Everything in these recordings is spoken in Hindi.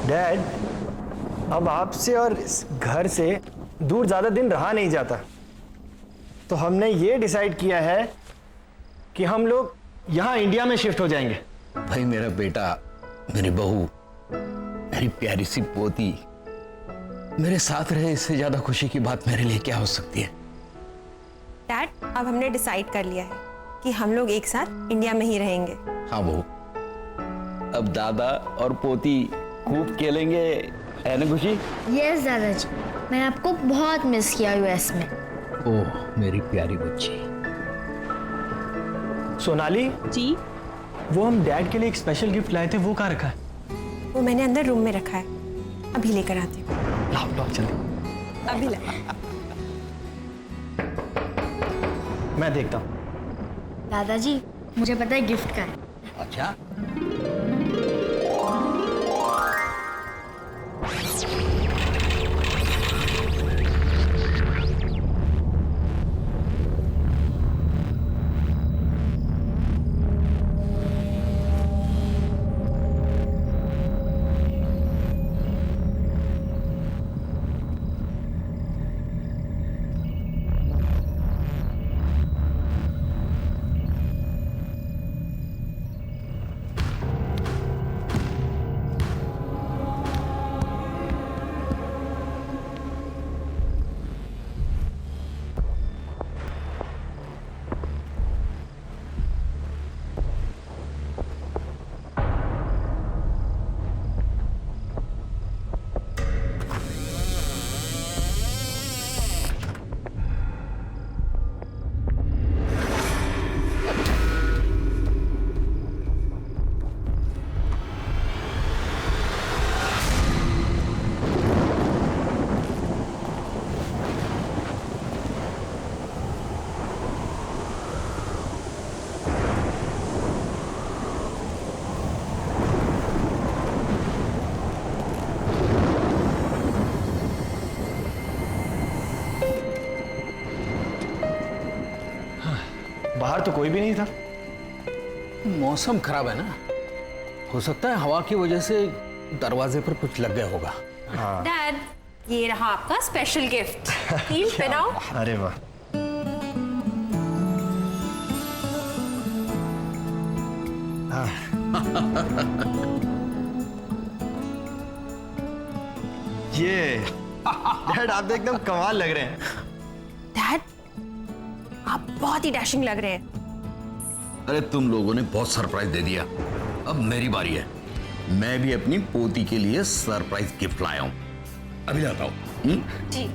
डैड, अब आपसे और इस घर से दूर ज़्यादा दिन रहा नहीं जाता, तो हमने ये डिसाइड किया है कि हम लोग यहाँ इंडिया में शिफ्ट हो जाएंगे। भाई मेरा बेटा, मेरी बहू, मेरी प्यारी सी पोती मेरे साथ रहे, इससे ज्यादा खुशी की बात मेरे लिए क्या हो सकती है। डैड, अब हमने डिसाइड कर लिया है कि हम लोग एक साथ इंडिया में ही रहेंगे। हाँ बहू, अब दादा और पोती खूब खेलेंगे, है ना खुशी? यस दादाजी, मैंने आपको बहुत मिस किया यूएस में। ओह मेरी प्यारी बच्ची। सोनाली जी, वो हम डैड के लिए एक स्पेशल गिफ्ट लाए थे, वो कहाँ रखा है? वो मैंने अंदर रूम में रखा है, अभी लेकर आती हूँ। लाओ लाओ जल्दी। अभी ला। मैं देखता हूँ। दादाजी, मुझे पता है गिफ्ट का है। अच्छा, बाहर तो कोई भी नहीं था। मौसम खराब है ना, हो सकता है हवा की वजह से दरवाजे पर कुछ लग गया होगा। डैड, ये रहा आपका स्पेशल गिफ्ट। हील पहनाओ। अरे वाह, ये डैड आप तो एकदम कमाल लग रहे हैं। डैड, आप बहुत ही डैशिंग लग रहे हैं। अरे तुम लोगों ने बहुत सरप्राइज दे दिया, अब मेरी बारी है। मैं भी अपनी पोती के लिए सरप्राइज गिफ्ट लाया हूं, अभी लाता हूं। जी।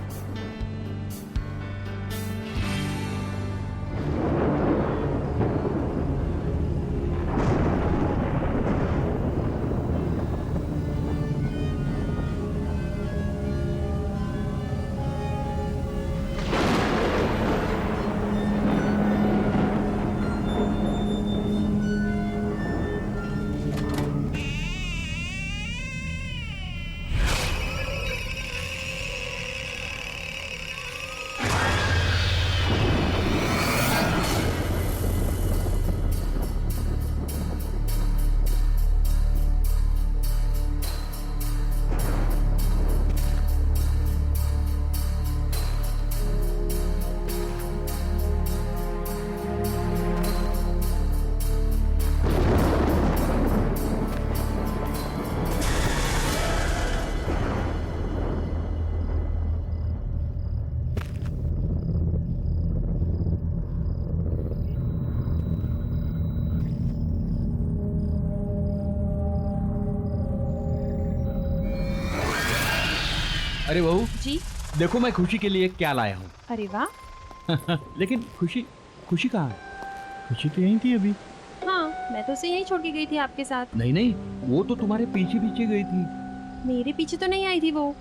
अरे बहू जी। देखो मैं खुशी के लिए क्या लाया हूँ। अरे वाह। लेकिन खुशी कहाँ है? खुशी तो यहीं थी अभी। हाँ, मैं तो उसे यहीं छोड़ के गई थी आपके साथ। नहीं नहीं, वो तो तुम्हारे पीछे पीछे गई थी। मेरे पीछे तो नहीं आई थी वो।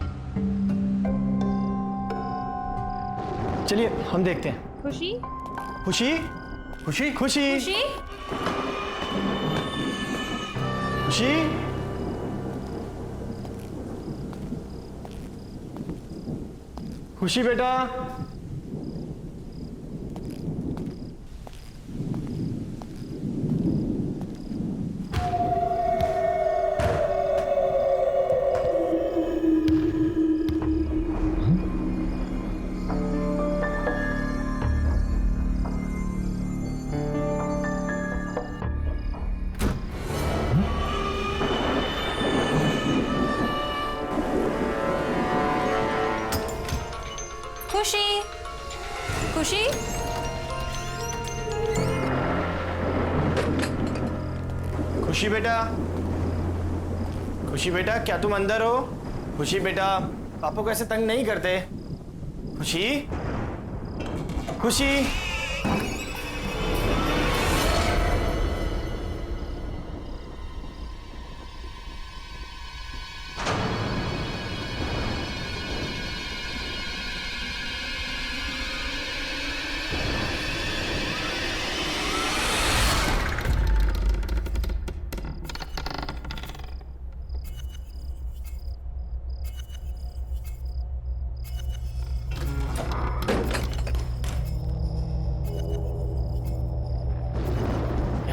चलिए हम देखते हैं। खुशी, खुशी खुशी खुशी खुशी, खुशी, खुशी बेटा। खुशी, खुशी, खुशी बेटा, खुशी बेटा, क्या तुम अंदर हो? खुशी बेटा, पापा को ऐसे तंग नहीं करते। खुशी, खुशी।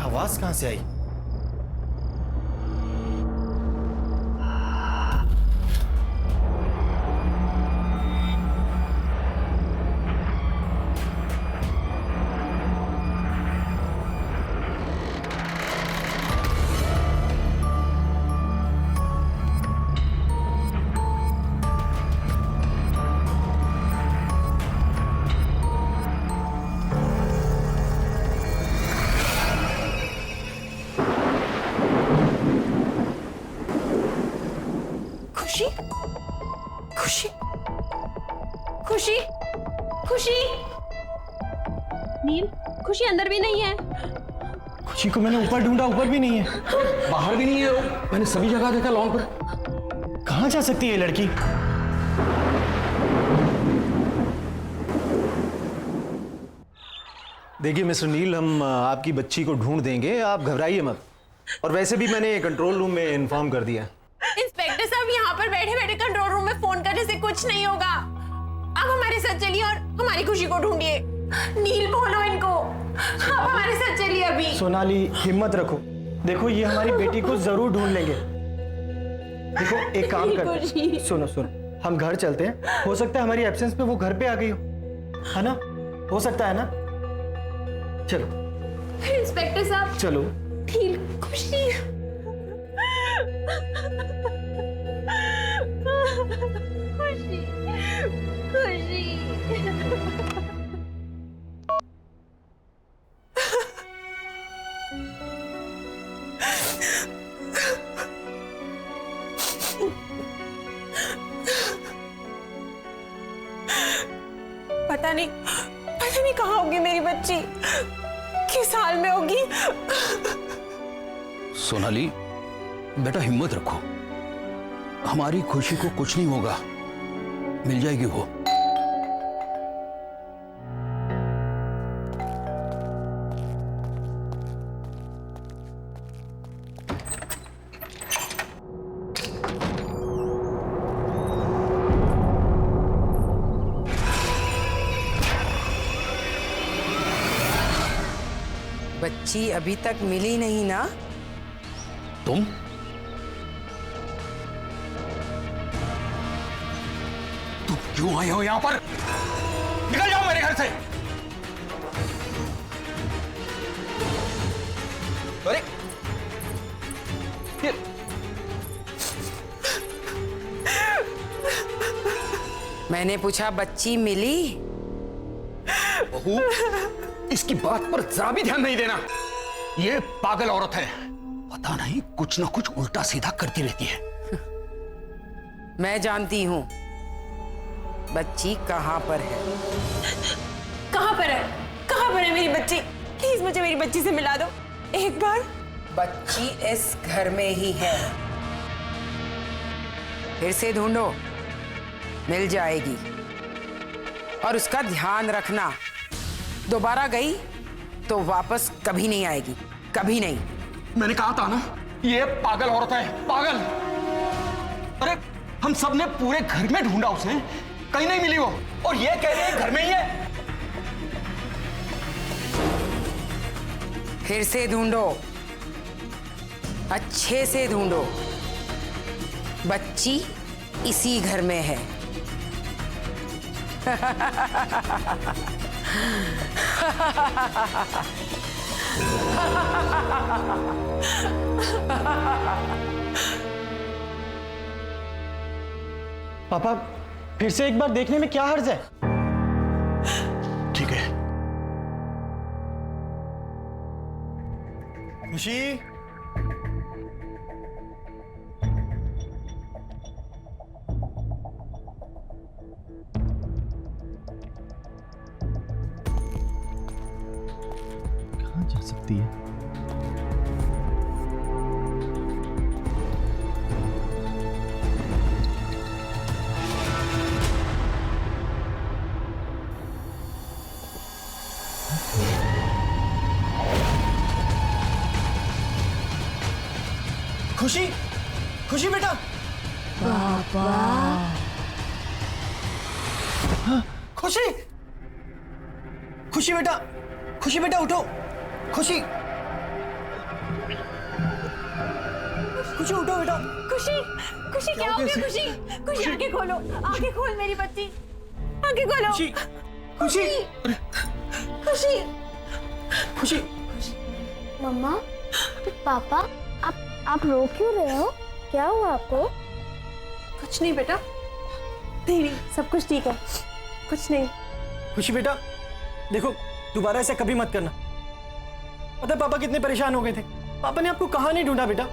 आवाज कहां से आई? खुशी, खुशी, खुशी, खुशी। नील, खुशी अंदर भी नहीं है। खुशी को मैंने ऊपर ढूंढा, ऊपर भी नहीं है। बाहर भी नहीं है वो। मैंने सभी जगह देखा लॉन पर। कहां जा सकती है ये लड़की? देखिए मिस्टर नील, हम आपकी बच्ची को ढूंढ देंगे, आप घबराइए मत। और वैसे भी मैंने कंट्रोल रूम में इन्फॉर्म कर दिया। इंस्पेक्टर साहब, यहाँ पर बैठे बैठे कंट्रोल रूम में फोन करने से कुछ नहीं होगा। आप हमारे साथ चलिए और हमारी खुशी को ढूंढिए। नील, बोलो इनको, आप हमारे साथ चलिए अभी। सोनाली, हिम्मत रखो। देखो, ये हमारी बेटी को जरूर ढूंढ लेंगे। देखो, एक काम करते हैं। सुनो सुनो, हम घर चलते हैं। हो सकता है हमारी एब्सेंस में वो घर पे आ गई हो, है ना? हो सकता है ना? चलो इंस्पेक्टर साहब, चलो। नील, खुशी। खुशी, खुशी। पता नहीं कहाँ होगी मेरी बच्ची, किस हाल में होगी। सोनाली, बेटा हिम्मत रखो, हमारी खुशी को कुछ नहीं होगा, मिल जाएगी वो। बच्ची अभी तक मिली नहीं ना? तुम क्यों आए हो यहां पर? निकल जाओ मेरे घर से। अरे मैंने पूछा बच्ची मिली? बहू, इसकी बात पर जरा भी ध्यान नहीं देना। ये पागल औरत है, पता नहीं कुछ ना कुछ उल्टा सीधा करती रहती है। मैं जानती हूं बच्ची कहां पर है। कहां पर है? कहां पर है मेरी बच्ची? प्लीज मुझे मेरी बच्ची से मिला दो एक बार। बच्ची इस घर में ही है, फिर से ढूंढो, मिल जाएगी। और उसका ध्यान रखना, दोबारा गई तो वापस कभी नहीं आएगी, कभी नहीं। मैंने कहा था ना, ये पागल औरत है, पागल। अरे हम सब ने पूरे घर में ढूंढा उसे, कहीं नहीं मिली वो, और ये कह रही है घर में ही है। फिर से ढूंढो, अच्छे से ढूंढो, बच्ची इसी घर में है। पापा, फिर से एक बार देखने में क्या हर्ज है? ठीक है। खुशी, कहाँ जा सकती है? खुशी, खुशी बेटा। खुशी, खुशी बेटा, खुशी बेटा उठो। खुशी, खुशी उठो बेटा। खुशी, खुशी क्या हो गया? खुशी, खुशी आंखें खोलो, आंखें खोल मेरी बच्ची, आंखें खोलो। खुशी, खुशी, खुशी, खुशी। मम्मा, पापा, आप रो क्यों रहे हो? क्या हुआ आपको? कुछ नहीं बेटा, नहीं, सब कुछ ठीक है, कुछ नहीं। खुशी बेटा, देखो दोबारा ऐसा कभी मत करना। पता है पापा कितने परेशान हो गए थे। पापा ने आपको कहाँ नहीं ढूंढा बेटा।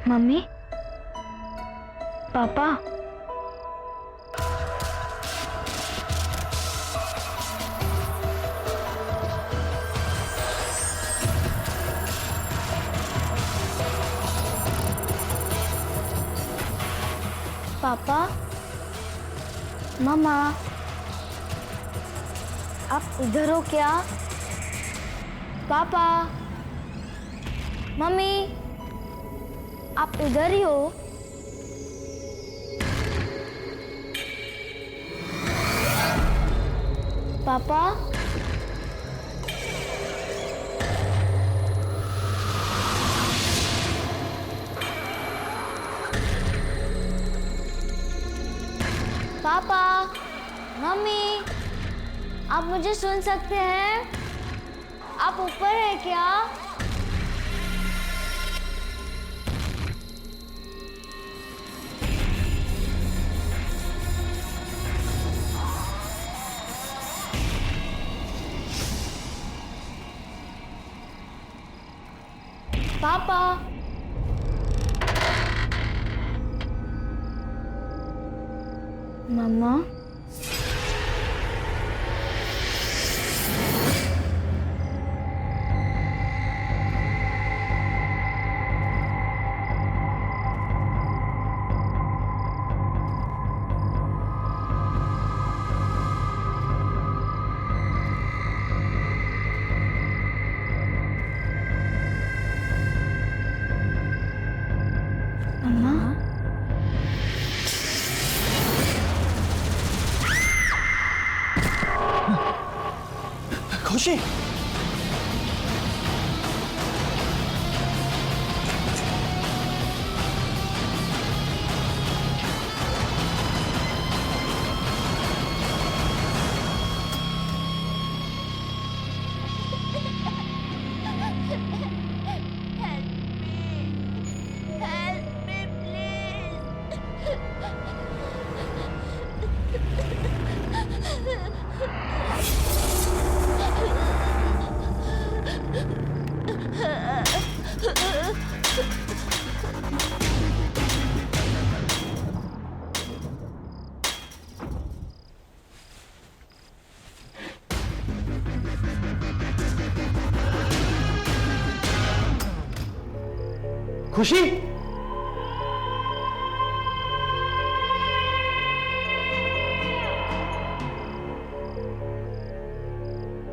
मम्मी, पापा, पापा, मम्मा, आप इधर हो क्या? पापा, मम्मी, आप इधर ही हो? पापा, पापा, मम्मी, आप मुझे सुन सकते हैं? आप ऊपर हैं क्या? पापा, मम्मा, खुशी, खुशी,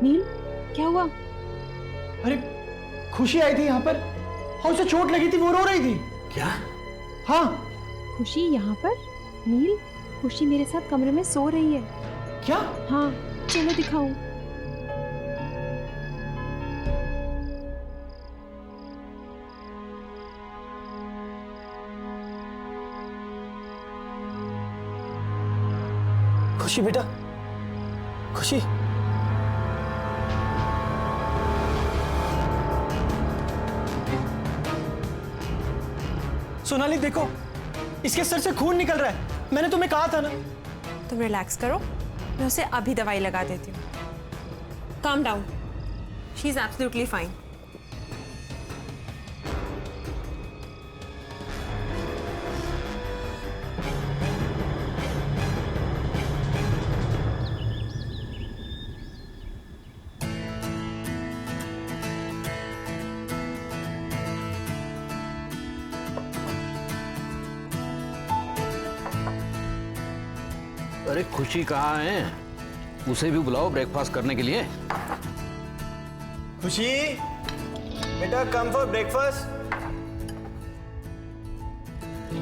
नील, क्या हुआ? अरे खुशी आई थी यहाँ पर और उसे चोट लगी थी, वो रो रही थी। क्या? हाँ। खुशी यहाँ पर? नील, खुशी मेरे साथ कमरे में सो रही है। क्या? हाँ, चलो दिखाऊं। खुशी बेटा, खुशी। सोनाली देखो, इसके सर से खून निकल रहा है। मैंने तुम्हें कहा था ना। तुम रिलैक्स करो, मैं उसे अभी दवाई लगा देती हूँ। Calm down, she is absolutely fine. अरे खुशी कहाँ है? उसे भी बुलाओ ब्रेकफास्ट करने के लिए। खुशी बेटा, कम फॉर ब्रेकफास्ट।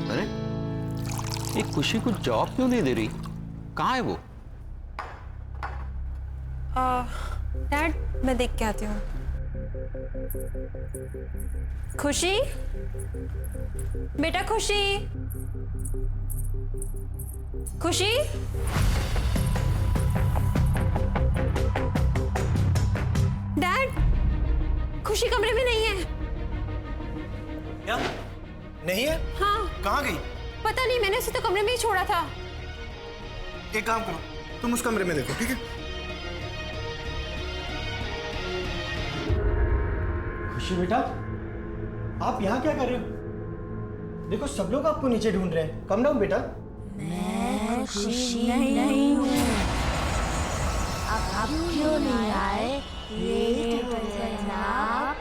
अरे ये खुशी को जॉब क्यों नहीं दे रही? कहाँ है वो? डैड, मैं देख के आती हूँ। खुशी बेटा, खुशी, खुशी। डैड, खुशी कमरे में नहीं है। क्या? नहीं है? हाँ, कहाँ गई? पता नहीं, मैंने उसे तो कमरे में ही छोड़ा था। एक काम करो, तुम उस कमरे में देखो, ठीक है? खुशी बेटा, आप यहाँ क्या कर रहे हो? देखो सब लोग आपको नीचे ढूंढ रहे हैं। कम डाउन बेटा। मैं खुशी नहीं हूँ। अब क्यों नहीं आए? लेट हो जनाब।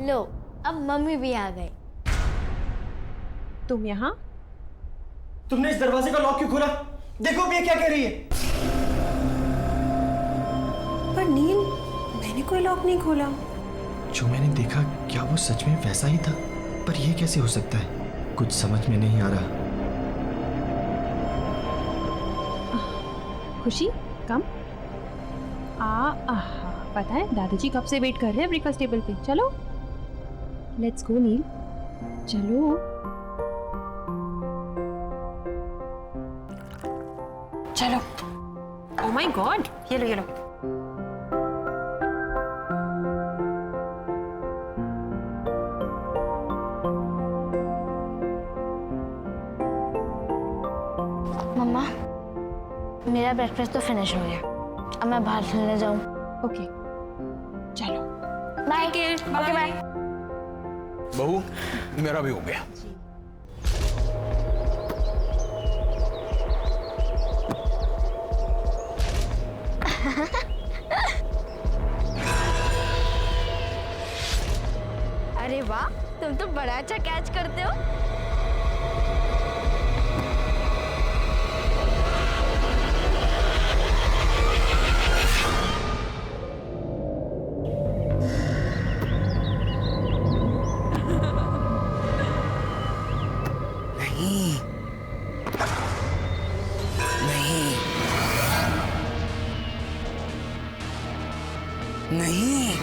लो, अब मम्मी भी आ गई। तुम यहाँ? तुमने इस दरवाजे का लॉक क्यों खोला? देखो अब ये क्या कह रही है। पर नील, मैंने कोई लॉक नहीं खोला। जो मैंने देखा, क्या वो सच में वैसा ही था? पर ये कैसे हो सकता है? कुछ समझ में नहीं आ रहा। खुशी, कम। पता है दादाजी कब से वेट कर रहे हैं ब्रेकफास्ट टेबल पे। चलो, लेट्स गो नील, चलो। चलो। ओह माय गॉड, ये लो, ये लो। मम्मा, मेरा ब्रेकफास्ट तो फिनिश हो गया। अब मैं बाहर खेलने जाऊँ। ओके, चलो। बाय। Okay bye. बहू, मेरा भी हो गया। अरे वाह, तुम तो बड़ा अच्छा कैच करते हो। नहीं,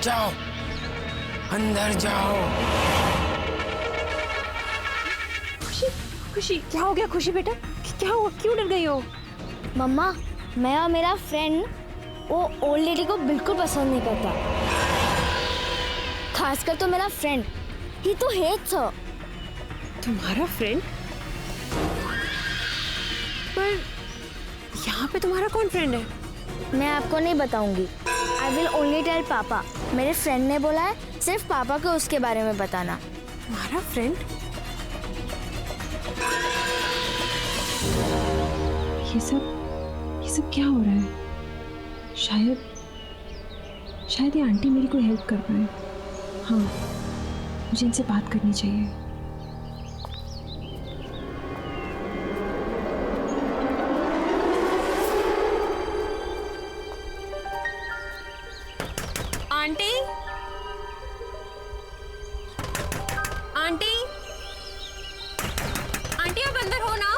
जाओ, अंदर जाओ। खुशी, खुशी, क्या हो गया खुशी बेटा? क्या हुआ, क्यों डर गई हो? मम्मा, मैं और मेरा फ्रेंड वो ओल्ड लेडी को बिल्कुल पसंद नहीं करता। खासकर तो मेरा फ्रेंड, ही तो हेट्स हर। तुम्हारा फ्रेंड? पर यहाँ पे तुम्हारा कौन फ्रेंड है? मैं आपको नहीं बताऊंगी। आई विल ओनली टेल पापा। मेरे फ्रेंड ने बोला है सिर्फ पापा को उसके बारे में बताना। तुम्हारा फ्रेंड? ये सब क्या हो रहा है? शायद ये आंटी मेरी कोई हेल्प कर पाए। हाँ, मुझे इनसे बात करनी चाहिए। आंटी, आंटी, आंटी आप अंदर हो ना?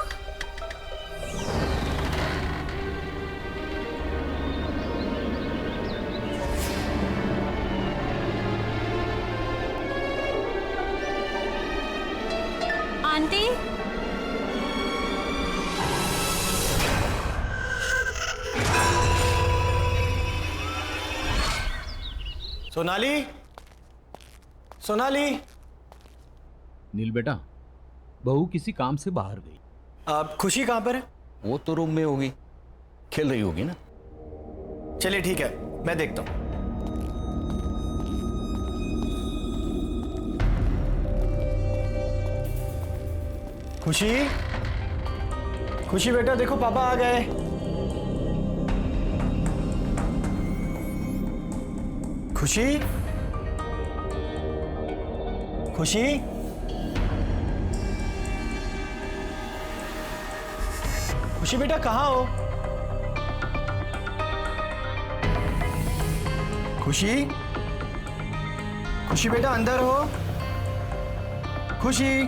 आंटी, सोनाली, सोनाली। नील बेटा, बहू किसी काम से बाहर गई। आप खुशी कहाँ पर है? वो तो रूम में होगी, खेल रही होगी ना। चलिए ठीक है, मैं देखता हूं। खुशी, खुशी बेटा देखो पापा आ गए। खुशी, खुशी, खुशी बेटा कहाँ हो? खुशी, खुशी बेटा अंदर हो? खुशी,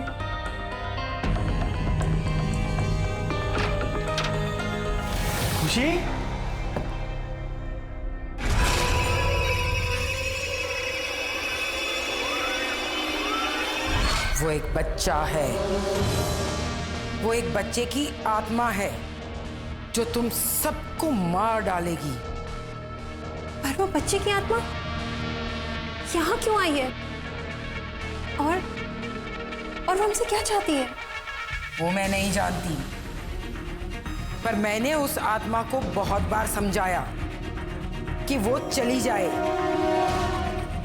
खुशी, वो एक बच्चा है, वो एक बच्चे की आत्मा है जो तुम सबको मार डालेगी। पर वो बच्चे की आत्मा यहाँ क्यों आई है? और वो हमसे क्या चाहती है? वो मैं नहीं जानती, पर मैंने उस आत्मा को बहुत बार समझाया कि वो चली जाए,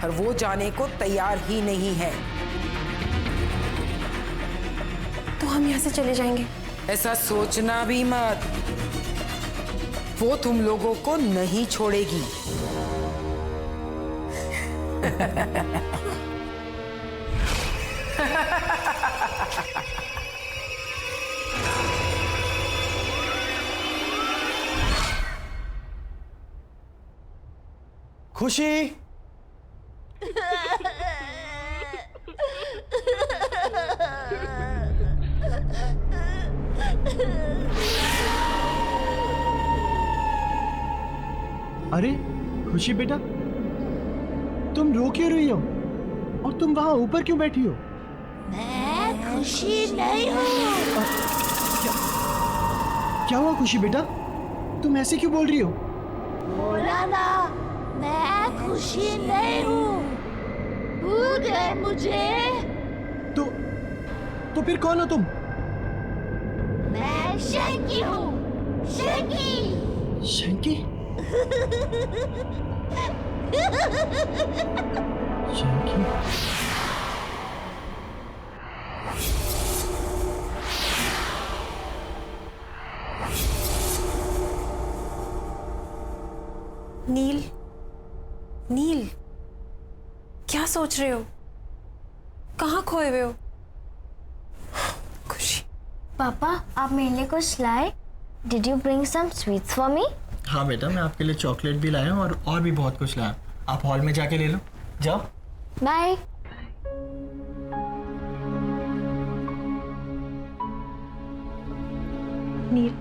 पर वो जाने को तैयार ही नहीं है। तो हम यहाँ से चले जाएंगे? ऐसा सोचना भी मत, वो तुम लोगों को नहीं छोड़ेगी। खुशी, अरे खुशी बेटा, तुम रो क्यों रही हो? और तुम वहां ऊपर क्यों बैठी हो? मैं खुशी नहीं हूँ। क्या हुआ खुशी बेटा, तुम ऐसे क्यों बोल रही हो? बोला ना, मैं खुशी नहीं हूँ। भूल गए मुझे? तो फिर कौन हो तुम? मैं शंकी हूँ, शंकी। शंकी? शंकी? नील, नील, क्या सोच रहे हो? कहाँ खोए हुए हो? खुशी। पापा, आप मेरे लिए कुछ लाए? Did you bring some sweets for me? हाँ बेटा, मैं आपके लिए चॉकलेट भी लाया हूँ और भी बहुत कुछ लाया। आप हॉल में जाके ले लो, जाओ। बाय। नील,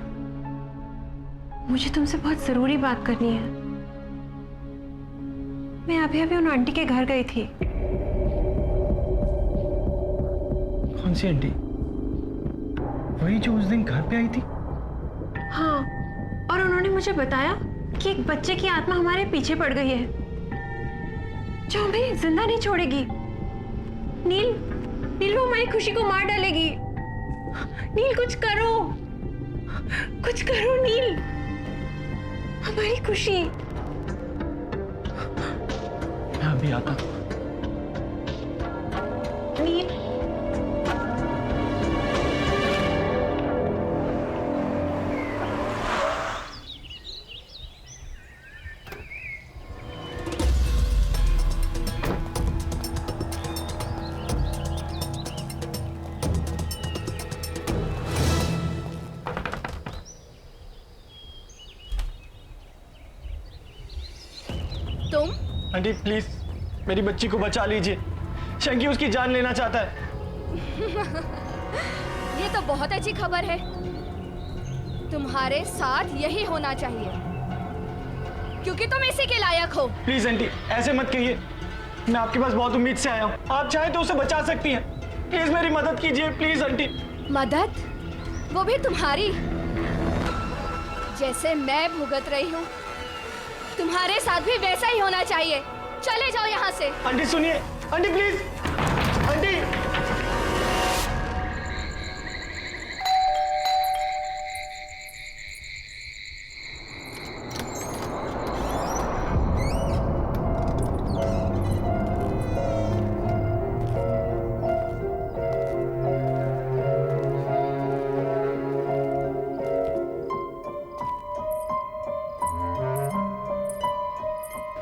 मुझे तुमसे बहुत जरूरी बात करनी है। मैं अभी अभी उन आंटी के घर गई थी। कौन सी आंटी? वही जो उस दिन घर पे आई थी? हाँ, और उन्होंने मुझे बताया कि एक बच्चे की आत्मा हमारे पीछे पड़ गई है जो हमें जिंदा नहीं छोड़ेगी। नील, नील वो हमारी खुशी को मार डालेगी। नील कुछ करो, कुछ करो नील, हमारी खुशी। मैं अभी आता हूँ। नील, तुम? आंटी प्लीज मेरी बच्ची को बचा लीजिए, शंकी उसकी जान लेना चाहता है। ये तो बहुत अच्छी खबर है। तुम्हारे साथ यही होना चाहिए, क्योंकि तुम इसी के लायक हो। प्लीज आंटी ऐसे मत कहिए, मैं आपके पास बहुत उम्मीद से आया हूँ, आप चाहे तो उसे बचा सकती हैं। प्लीज मेरी मदद कीजिए प्लीज आंटी। मदद? वो भी तुम्हारी? जैसे मैं भुगत रही हूँ तुम्हारे साथ भी वैसा ही होना चाहिए। चले जाओ यहाँ से। आंटी सुनिए, आंटी प्लीज, आंटी।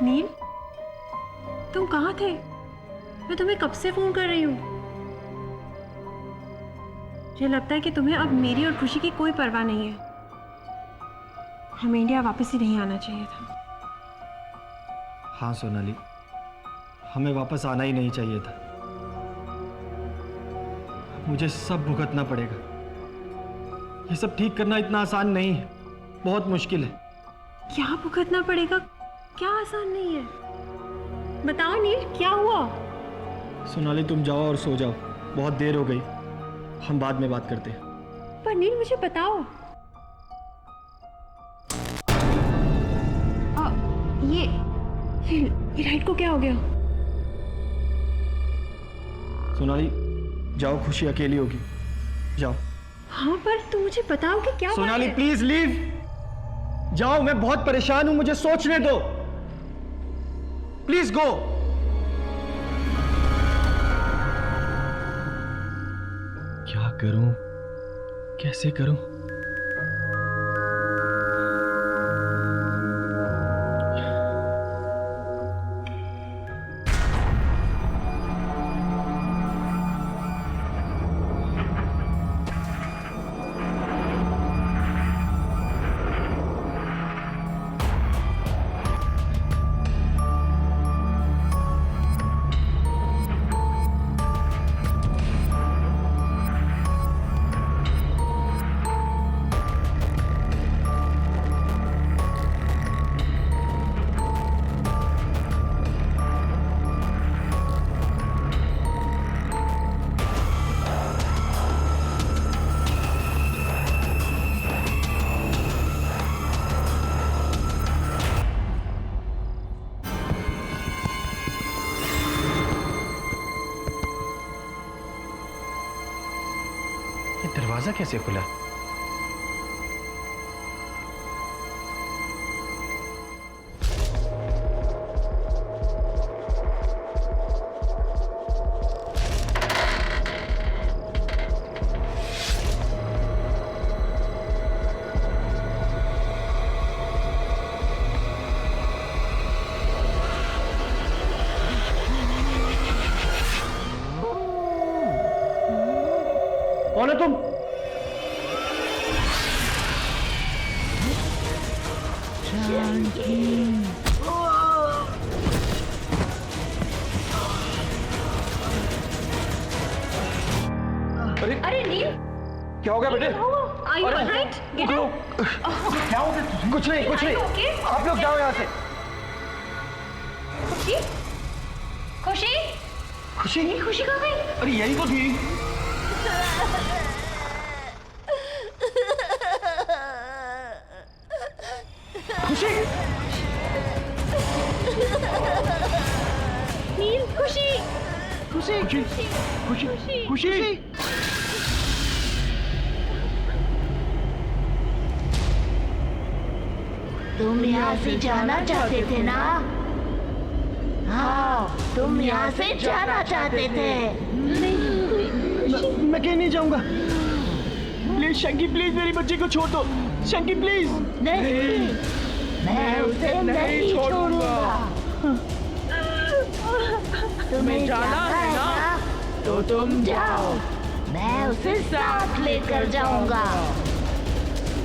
नील, तुम कहाँ थे? मैं तुम्हें कब से फोन कर रही हूँ। मुझे लगता है कि तुम्हें अब मेरी और खुशी की कोई परवाह नहीं है। हमें इंडिया वापस ही नहीं आना चाहिए था। हाँ सोनाली, हमें वापस आना ही नहीं चाहिए था। मुझे सब भुगतना पड़ेगा। ये सब ठीक करना इतना आसान नहीं है, बहुत मुश्किल है। क्या भुगतना पड़ेगा? क्या आसान नहीं है? बताओ नील, क्या हुआ? सोनाली तुम जाओ और सो जाओ, बहुत देर हो गई, हम बाद में बात करते हैं। पर नील मुझे बताओ। ये लाइट को क्या हो गया? सोनाली जाओ, खुशी अकेली होगी, जाओ। हाँ पर तुम मुझे बताओ कि क्या हुआ सोनाली है? प्लीज लीव, जाओ, मैं बहुत परेशान हूं, मुझे सोचने दो, प्लीज गो। क्या करूं, कैसे करूं? दरवाजा कैसे खुला? कौन है तुम? अरे नील, क्या हो गया बेटे? Are you alright? Get up. क्या हो गया? कुछ नहीं, कुछ नहीं। Okay? आप लोग जाओ यहाँ से। खुशी? खुशी? खुशी? खुशी कहाँ गई? अरे यही तो थी। खुशी? नील, खुशी? खुशी? खुशी? खुशी? खुशी? तुम यहाँ से जाना चाहते थे ना? हाँ, तुम यहाँ से जाना चाहते थे। मैं कहीं नहीं जाऊंगा। प्लीज शंकी, प्लीज मेरी बच्ची को छोड़ दो। शंकी प्लीज। नहीं, मैं उसे नहीं छोड़ूंगा। तुम्हें जाना है ना? तो तुम जाओ, मैं उसे साथ लेकर जाऊंगा।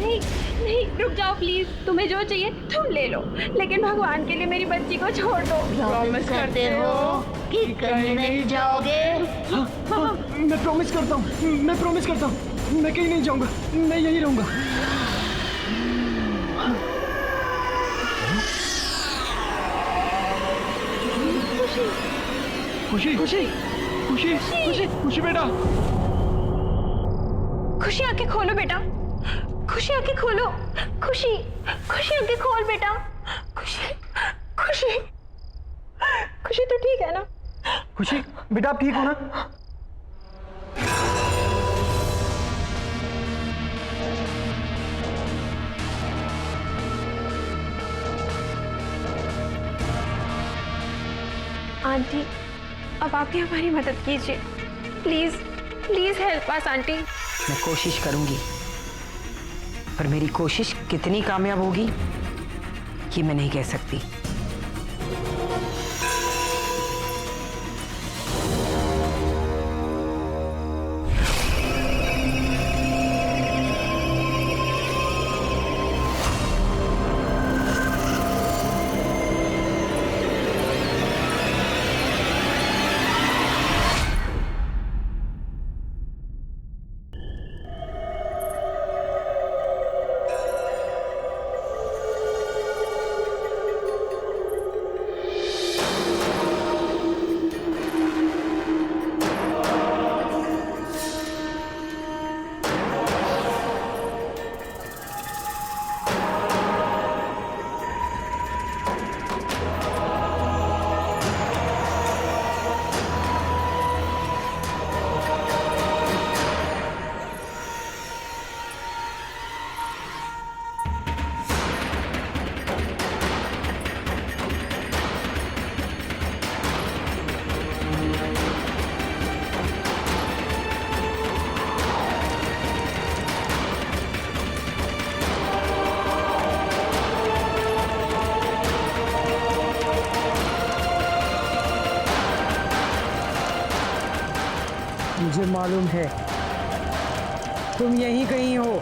नहीं, नहीं, रुक जाओ प्लीज। तुम्हें जो चाहिए तुम ले लो, लेकिन भगवान के लिए मेरी बच्ची को छोड़ दो। प्रॉमिस करते हो कि कहीं नहीं जाओगे? हाँ, मैं प्रॉमिस करता हूँ, मैं प्रॉमिस करता हूँ, मैं कहीं नहीं जाऊंगा, मैं यहीं रहूंगा। खुशी खुशी खुशी खुशी खुशी बेटा, खुशी आंखें खोलो बेटा, खुशी आंखें खोलो, खुशी खुशी आंखें खोल बेटा, खुशी खुशी खुशी तो ठीक है ना? खुशी बेटा आप ठीक हो ना? आंटी, अब आप ही हमारी मदद कीजिए, please please help us aunty. मैं कोशिश करूंगी, पर मेरी कोशिश कितनी कामयाब होगी ये मैं नहीं कह सकती। मुझे मालूम है तुम यहीं कहीं हो।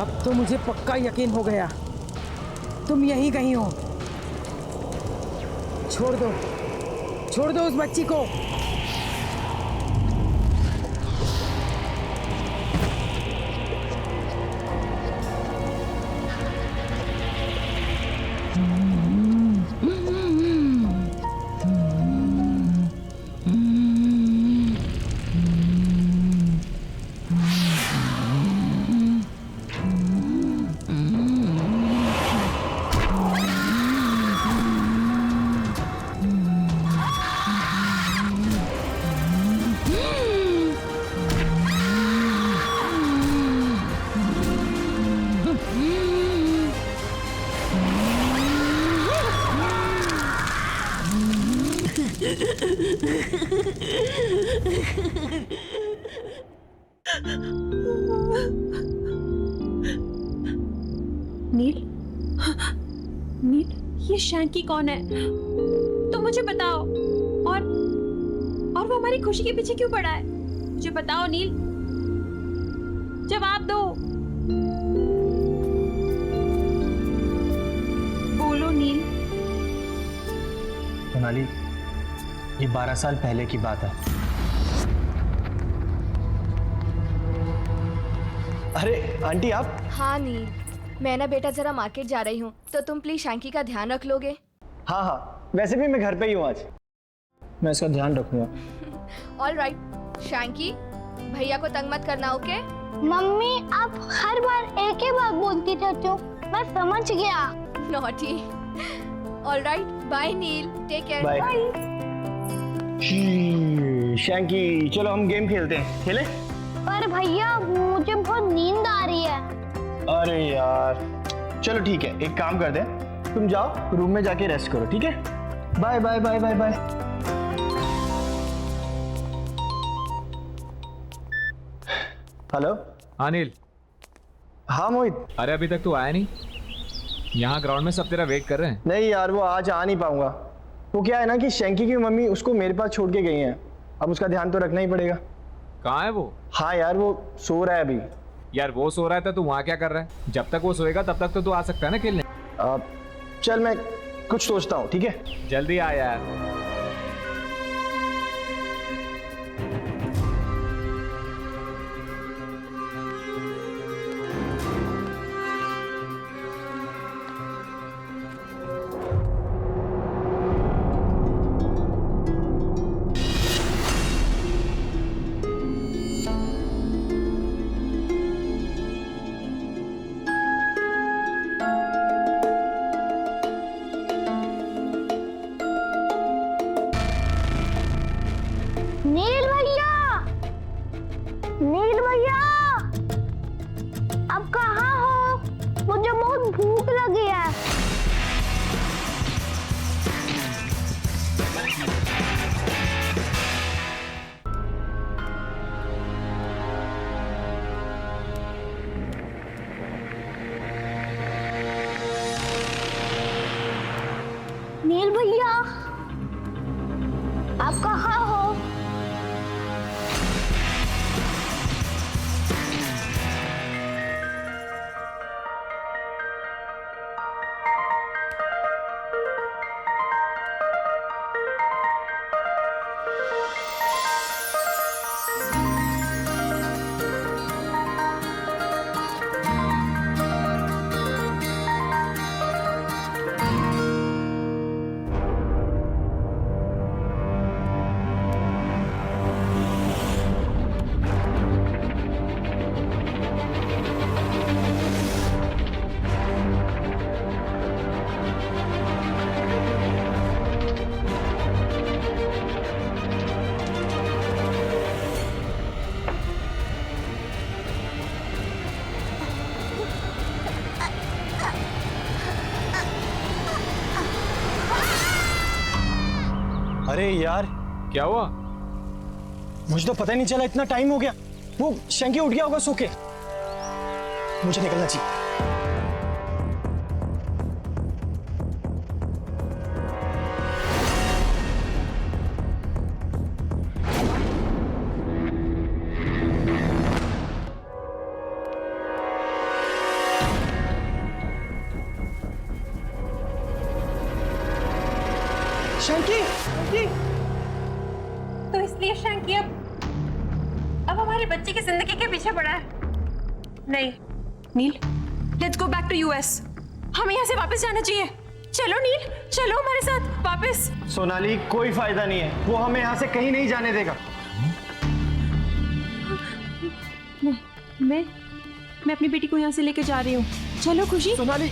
अब तो मुझे पक्का यकीन हो गया तुम यहीं कहीं हो। छोड़ दो उस बच्ची को। नील, नील, ये शैंकी कौन है? तुम मुझे बताओ। और वो हमारी खुशी के पीछे क्यों पड़ा है? मुझे बताओ नील, जवाब दो। बोलो नील। सोनाली, ये 12 साल पहले की बात है। अरे आंटी आप? हाँ नील, मैं ना बेटा जरा मार्केट जा रही हूँ, तो तुम प्लीज शैंकी का ध्यान रख लोगे? हाँ हाँ, वैसे भी मैं घर पे ही हूँ आज, मैं इसका ध्यान रखूंगा। ऑल राइट, शैंकी भैया को तंग मत करना, ओके? मम्मी आप हर बार एक ही बात बोलती रहती हो, मैं समझ गया। नॉटी। ऑल राइट, बाय नील, टेक केयर। बाय। शैंकी, चलो हम गेम खेलते हैं, खेले? पर भैया मुझे बहुत नींद आ रही है। अरे यार, चलो ठीक है, एक काम कर दे, तुम जाओ रूम में जाके रेस्ट करो, ठीक है? Bye bye bye bye bye. Hello. हाँ नील। हाँ मोहित। अरे अभी तक तू आया नहीं? यहाँ ग्राउंड में सब तेरा वेट कर रहे हैं। नहीं यार, वो आज आ नहीं पाऊंगा। वो क्या है ना कि शैंकी की मम्मी उसको मेरे पास छोड़ के गई हैं, अब उसका ध्यान तो रखना ही पड़ेगा। कहाँ है वो? हाँ यार, वो सो रहा है अभी। यार वो सो रहा है तो तू वहाँ क्या कर रहा है? जब तक वो सोएगा तब तक तो तू आ सकता है ना खेलने। चल मैं कुछ सोचता हूँ, ठीक है? जल्दी आ यार। नील भैया, नील भैया, अब कहाँ हो? मुझे बहुत भूख लगी है। नील भैया, आप कहाँ हो? अरे यार, क्या हुआ? मुझे तो पता ही नहीं चला, इतना टाइम हो गया। वो शैंकी उठ गया होगा सो के। मुझे निकलना चाहिए। शैंकी, शैंकी। तो इसलिए शैंकी अब हमारे बच्चे की जिंदगी के पीछे पड़ा है। नहीं Neel, let's go back to US. हमें यहाँ से वापस जाना चाहिए। चलो नील, चलो हमारे साथ वापस। सोनाली, कोई फायदा नहीं है, वो हमें यहाँ से कहीं नहीं जाने देगा। मैं अपनी बेटी को यहाँ से लेके जा रही हूँ। चलो खुशी। सोनाली,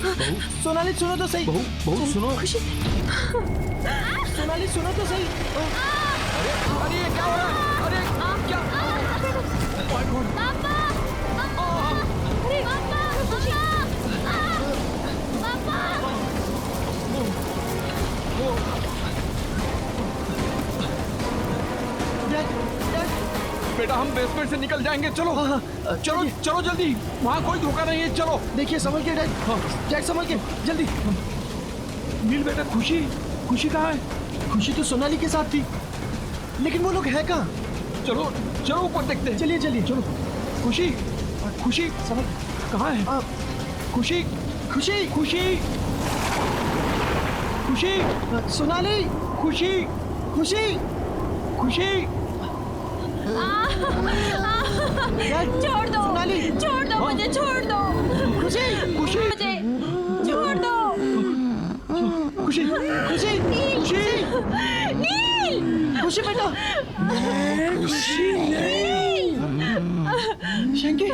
सोनाली सुनो तो सही। बहू सुनो। खुशी, सोनाली सुनो तो सही। अरे ये क्या हो रहा है? अरे क्या? पापा, अरे पापा, बेटा हम बेसमेंट से निकल जाएंगे। चलो चलो चलो जल्दी, वहाँ कोई धोखा नहीं है। चलो देखिए, संभल के डैड। डैड संभल के, जल्दी। नील बेटा, खुशी कहाँ है? खुशी तो सोनाली के साथ थी, लेकिन वो लोग है कहाँ? चलो चलो ऊपर देखते हैं। चलिए चलिए चलो। खुशी समझ कहाँ है? खुशी खुशी, खुशी खुशी सोनाली, खुशी खुशी, खुशी। छोड़ दो, सोनाली, छोड़ दो, मुझे छोड़ दो। खुशी, खुशी मुझे छोड़ दो। खुशी, खुशी, खुशी, नील, खुशी बेटा। खुशी, शैंकी,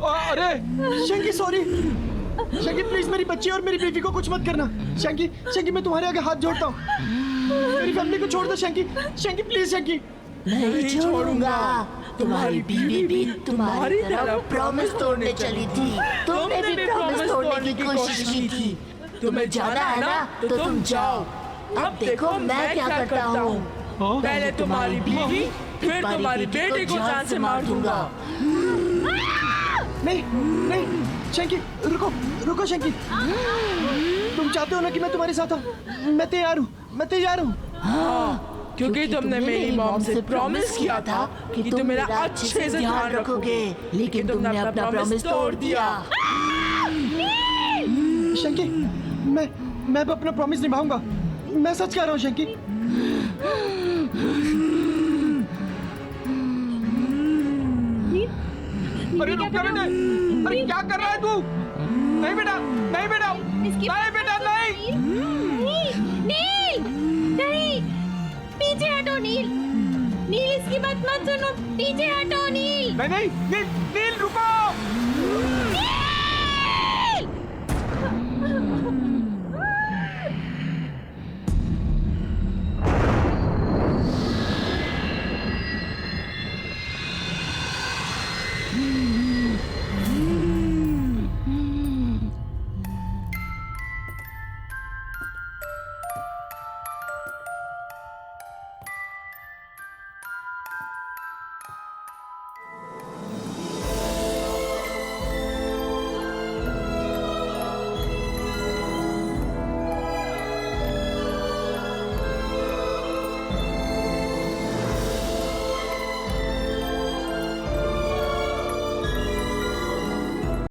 अरे शैंकी सॉरी। शंकी प्लीज मेरी बच्ची और मेरी बीवी को कुछ मत करना। शंकी शंकी मैं तुम्हारे आगे हाथ जोड़ता हूँ, मेरी फैमिली को छोड़ दो शंकी। शंकी प्लीज शंकी। नहीं छोड़ूंगा। तुम्हारी बीवी भी तुम्हारी तरह प्रॉमिस तोड़ने चली थी। तुमने भी प्रॉमिस तोड़ने की कोशिश की थी। तुम्हें जाना है ना तो तुम जाओ। अब देखो मैं क्या करता हूँ। पहले तुम्हारी बीवी फिर तुम्हारी बेटी को जान से मार दूंगा। नहीं नहीं शंकी रुको रुको शंकी। तुम चाहते हो ना कि मैं तुम्हारे साथ हूँ? मैं तैयार हूँ, मैं तैयार हूँ। हाँ, क्योंकि तुमने मेरी मॉम से प्रॉमिस किया था कि तुम मेरा अच्छे से ध्यान रखोगे, लेकिन तुमने अपना प्रॉमिस तोड़ दिया। शंकी मैं अब अपना प्रॉमिस निभाऊंगा, मैं सच कह रहा हूँ शंकी। अरे रुक जा बेटे, अरे क्या कर रहा है तू? नहीं बेटा, नहीं बेटा, नहीं बेटा, नहीं। नील नहीं, पीछे हटो नील। नील इसकी बात मत सुनो, पीछे हटो नील। नहीं नील रुको।